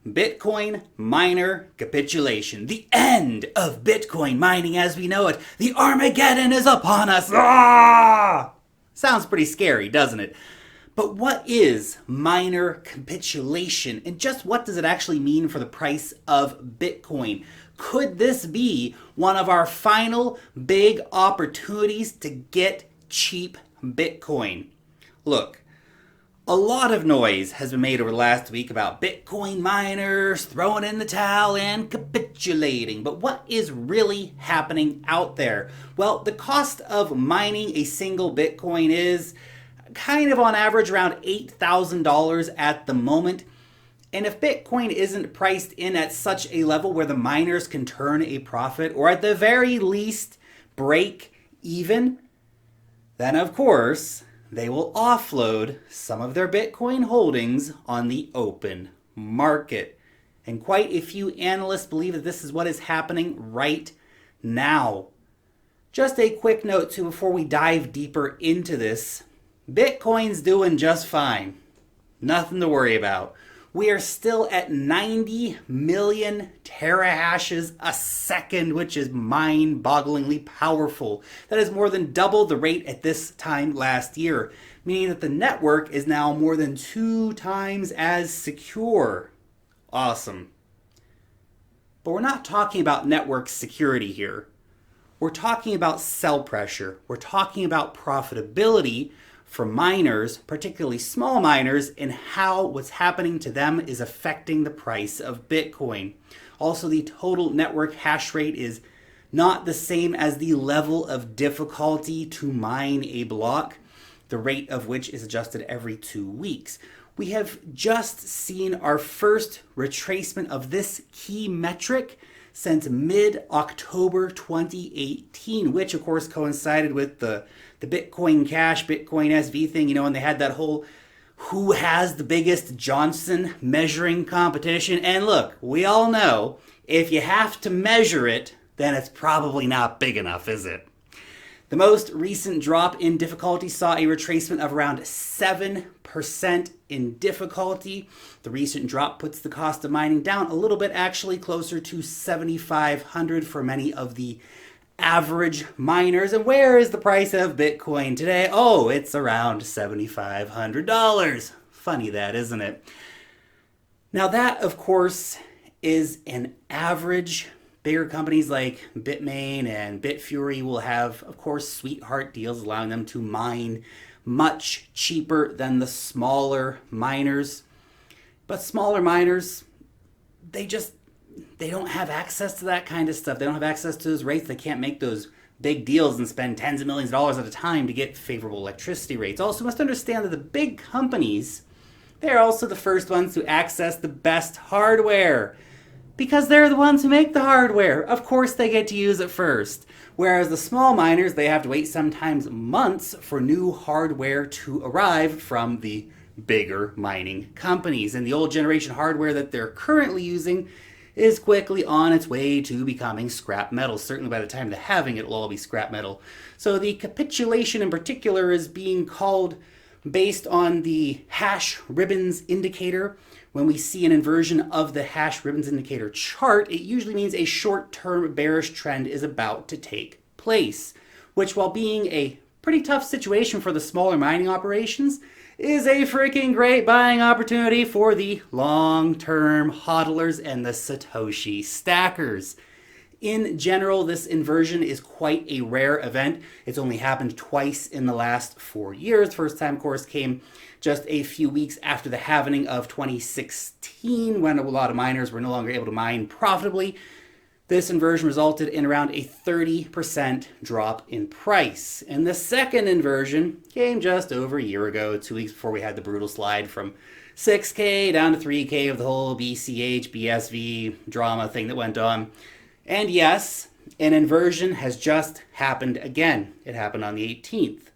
Bitcoin miner capitulation. The end of Bitcoin mining as we know it. The Armageddon is upon us. Ah! Sounds pretty scary, doesn't it? But what is miner capitulation, and just what does it actually mean for the price of Bitcoin? Could this be one of our final big opportunities to get cheap Bitcoin? Look, a lot of noise has been made over the last week about Bitcoin miners throwing in the towel and capitulating. But what is really happening out there? Well, the cost of mining a single Bitcoin is kind of on average around $8,000 at the moment. And if Bitcoin isn't priced in at such a level where the miners can turn a profit, or at the very least break even, then of course they will offload some of their Bitcoin holdings on the open market. And quite a few analysts believe that this is what is happening right now. Just a quick note too before we dive deeper into this. Bitcoin's doing just fine. Nothing to worry about. We are still at 90 million terahashes a second, which is mind-bogglingly powerful. That is more than double the rate at this time last year, meaning that the network is now more than 2 times as secure. Awesome. But we're not talking about network security here. We're talking about sell pressure. We're talking about profitability for miners, particularly small miners, and how what's happening to them is affecting the price of Bitcoin. Also, the total network hash rate is not the same as the level of difficulty to mine a block, the rate of which is adjusted every 2 weeks. We have just seen our first retracement of this key metric since mid-October 2018, which of course coincided with the Bitcoin Cash, Bitcoin SV thing, and they had that whole who has the biggest Johnson measuring competition. And look, we all know if you have to measure it, then it's probably not big enough, is it? The most recent drop in difficulty saw a retracement of around 7% in difficulty. The recent drop puts the cost of mining down a little bit, actually closer to $7,500 for many of the average miners. And where is the price of Bitcoin today? Oh, it's around $7,500. Funny that, isn't it? Now that, of course, is an average. Bigger companies like Bitmain and Bitfury will have, of course, sweetheart deals allowing them to mine much cheaper than the smaller miners. But smaller miners, they don't have access to that kind of stuff. They don't have access to those rates. They can't make those big deals and spend tens of millions of dollars at a time to get favorable electricity rates. Also, you must understand that the big companies, they're also the first ones to access the best hardware because they're the ones who make the hardware. Of course, they get to use it first. Whereas the small miners, they have to wait sometimes months for new hardware to arrive from the bigger mining companies. And the old generation hardware that they're currently using is quickly on its way to becoming scrap metal. Certainly by the time they're having it, it'll all be scrap metal. So the capitulation in particular is being called based on the hash ribbons indicator. When we see an inversion of the hash ribbons indicator chart, it usually means a short-term bearish trend is about to take place, which, while being a pretty tough situation for the smaller mining operations, is a freaking great buying opportunity for the long-term hodlers and the Satoshi stackers. In general, this inversion is quite a rare event. It's only happened twice in the last 4 years. First time, of course, came just a few weeks after the halving of 2016, when a lot of miners were no longer able to mine profitably. This inversion resulted in around a 30% drop in price. And the second inversion came just over a year ago, 2 weeks before we had the brutal slide from 6K down to 3K of the whole BCH, BSV drama thing that went on. And yes, an inversion has just happened again. It happened on the 18th.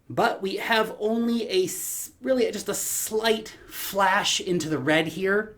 But we have only really just a slight flash into the red here.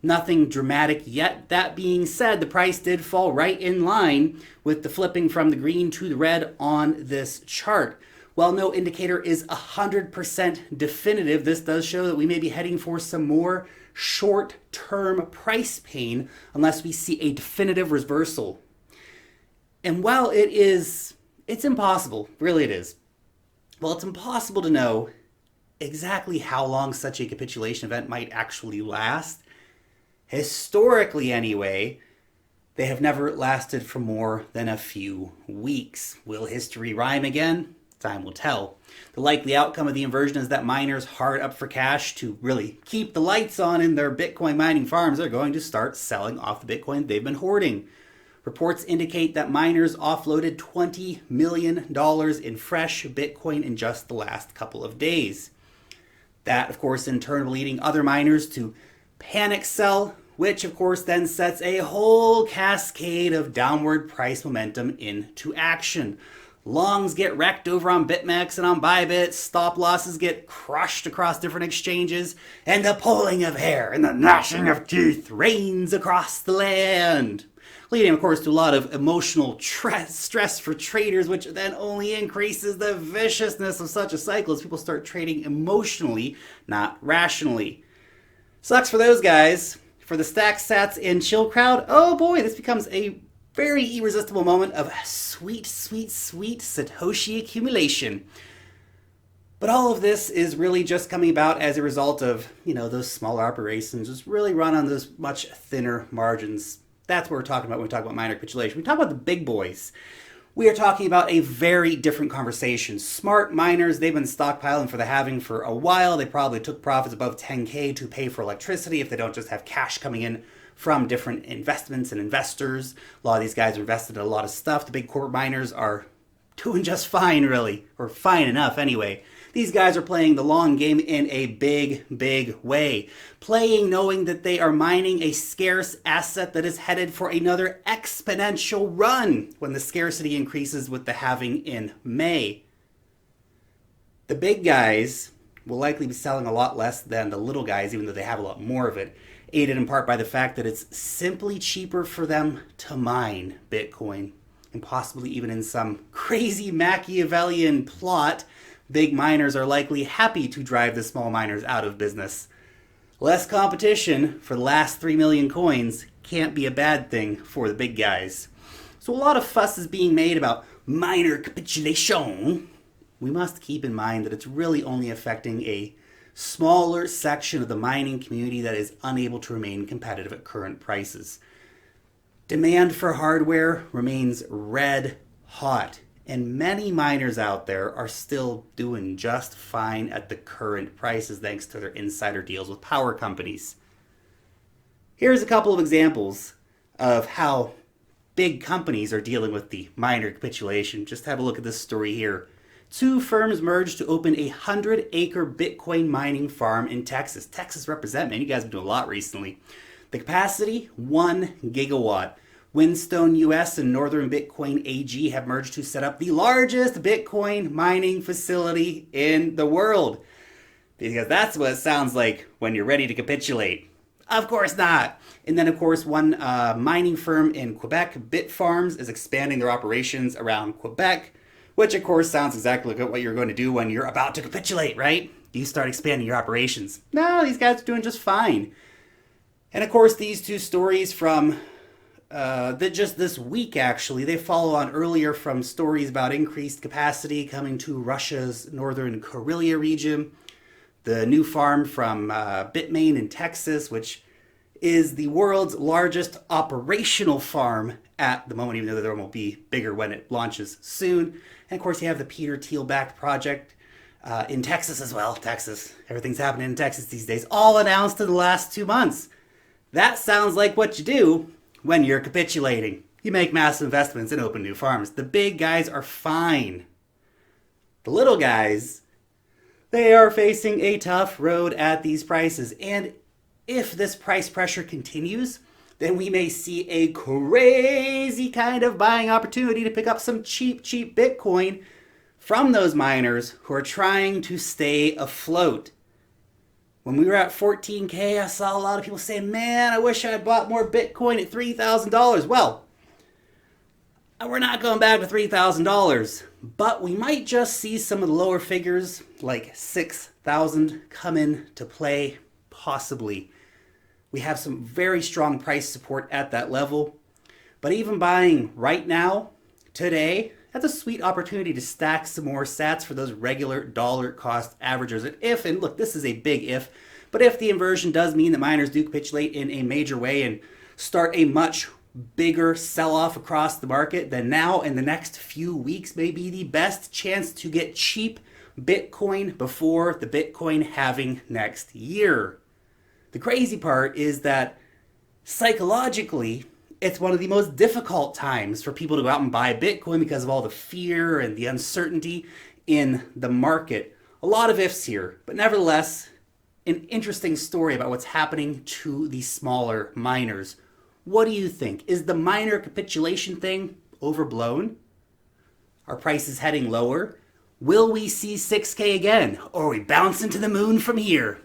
Nothing dramatic yet. That being said, the price did fall right in line with the flipping from the green to the red on this chart. While no indicator is 100% definitive, this does show that we may be heading for some more short-term price pain unless we see a definitive reversal. And while it's impossible, really it is. Well, it's impossible to know exactly how long such a capitulation event might actually last. Historically, anyway, they have never lasted for more than a few weeks. Will history rhyme again? Time will tell. The likely outcome of the inversion is that miners hard up for cash to really keep the lights on in their Bitcoin mining farms are going to start selling off the Bitcoin they've been hoarding. Reports indicate that miners offloaded $20 million in fresh Bitcoin in just the last couple of days. That, of course, in turn leading other miners to panic sell, which, of course, then sets a whole cascade of downward price momentum into action. Longs get wrecked over on BitMEX and on Bybit, stop losses get crushed across different exchanges, and the pulling of hair and the gnashing of teeth reigns across the land. Leading, of course, to a lot of emotional stress for traders, which then only increases the viciousness of such a cycle as people start trading emotionally, not rationally. Sucks for those guys. For the stack sats and chill crowd, oh boy, this becomes a very irresistible moment of sweet, sweet, sweet Satoshi accumulation. But all of this is really just coming about as a result of, those smaller operations just really run on those much thinner margins. That's what we're talking about when we talk about miner capitulation. We talk about the big boys. We are talking about a very different conversation. Smart miners, they've been stockpiling for the halving for a while. They probably took profits above 10K to pay for electricity if they don't just have cash coming in from different investments and investors. A lot of these guys are invested in a lot of stuff. The big corporate miners are doing just fine, really, or fine enough anyway. These guys are playing the long game in a big, big way. Playing knowing that they are mining a scarce asset that is headed for another exponential run when the scarcity increases with the halving in May. The big guys will likely be selling a lot less than the little guys, even though they have a lot more of it, aided in part by the fact that it's simply cheaper for them to mine Bitcoin. And possibly even in some crazy Machiavellian plot, big miners are likely happy to drive the small miners out of business. Less competition for the last 3 million coins can't be a bad thing for the big guys. So a lot of fuss is being made about miner capitulation. We must keep in mind that it's really only affecting a smaller section of the mining community that is unable to remain competitive at current prices. Demand for hardware remains red hot, and many miners out there are still doing just fine at the current prices thanks to their insider deals with power companies. Here's a couple of examples of how big companies are dealing with the miner capitulation. Just have a look at this story here. 2 firms merged to open a 100-acre Bitcoin mining farm in Texas. Texas represent, man. You guys have been doing a lot recently. The capacity, 1 gigawatt. Windstone US and Northern Bitcoin AG have merged to set up the largest Bitcoin mining facility in the world. Because that's what it sounds like when you're ready to capitulate. Of course not. And then, of course, one mining firm in Quebec, Bitfarms, is expanding their operations around Quebec, which, of course, sounds exactly like what you're going to do when you're about to capitulate, right? You start expanding your operations. No, these guys are doing just fine. And, of course, these 2 stories from just this week, actually, they follow on earlier from stories about increased capacity coming to Russia's northern Karelia region, the new farm from Bitmain in Texas, which is the world's largest operational farm at the moment, even though there will be bigger when it launches soon. And, of course, you have the Peter Thiel-backed project in Texas as well. Texas. Everything's happening in Texas these days, all announced in the last 2 months. That sounds like what you do when you're capitulating. You make massive investments and open new farms. The big guys are fine. The little guys, they are facing a tough road at these prices. And if this price pressure continues, then we may see a crazy kind of buying opportunity to pick up some cheap Bitcoin from those miners who are trying to stay afloat. When we were at 14K, I saw a lot of people saying, man, I wish I had bought more Bitcoin at $3,000. Well, we're not going back to $3,000, but we might just see some of the lower figures, like 6,000, come into play, possibly. We have some very strong price support at that level. But even buying right now, today, that's a sweet opportunity to stack some more sats for those regular dollar cost averagers. And look, this is a big if, but if the inversion does mean that miners do capitulate in a major way and start a much bigger sell-off across the market, then now in the next few weeks may be the best chance to get cheap Bitcoin before the Bitcoin halving next year. The crazy part is that psychologically, it's one of the most difficult times for people to go out and buy Bitcoin because of all the fear and the uncertainty in the market. A lot of ifs here, but nevertheless, an interesting story about what's happening to the smaller miners. What do you think? Is the miner capitulation thing overblown? Are prices heading lower? Will we see 6K again? Or are we bouncing to the moon from here?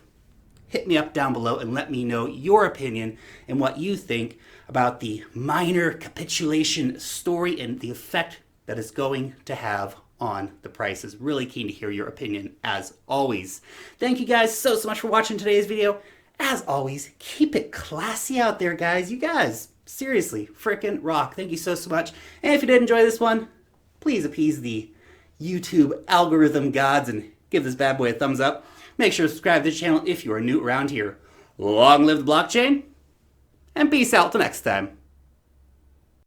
Hit me up down below and let me know your opinion and what you think about the miner capitulation story and the effect that it's going to have on the prices. Really keen to hear your opinion as always. Thank you guys so much for watching today's video. As always, keep it classy out there, guys. You guys, seriously, frickin' rock. Thank you so much. And if you did enjoy this one, please appease the YouTube algorithm gods and give this bad boy a thumbs up. Make sure to subscribe to the channel if you are new around here. Long live the blockchain, and peace out till next time.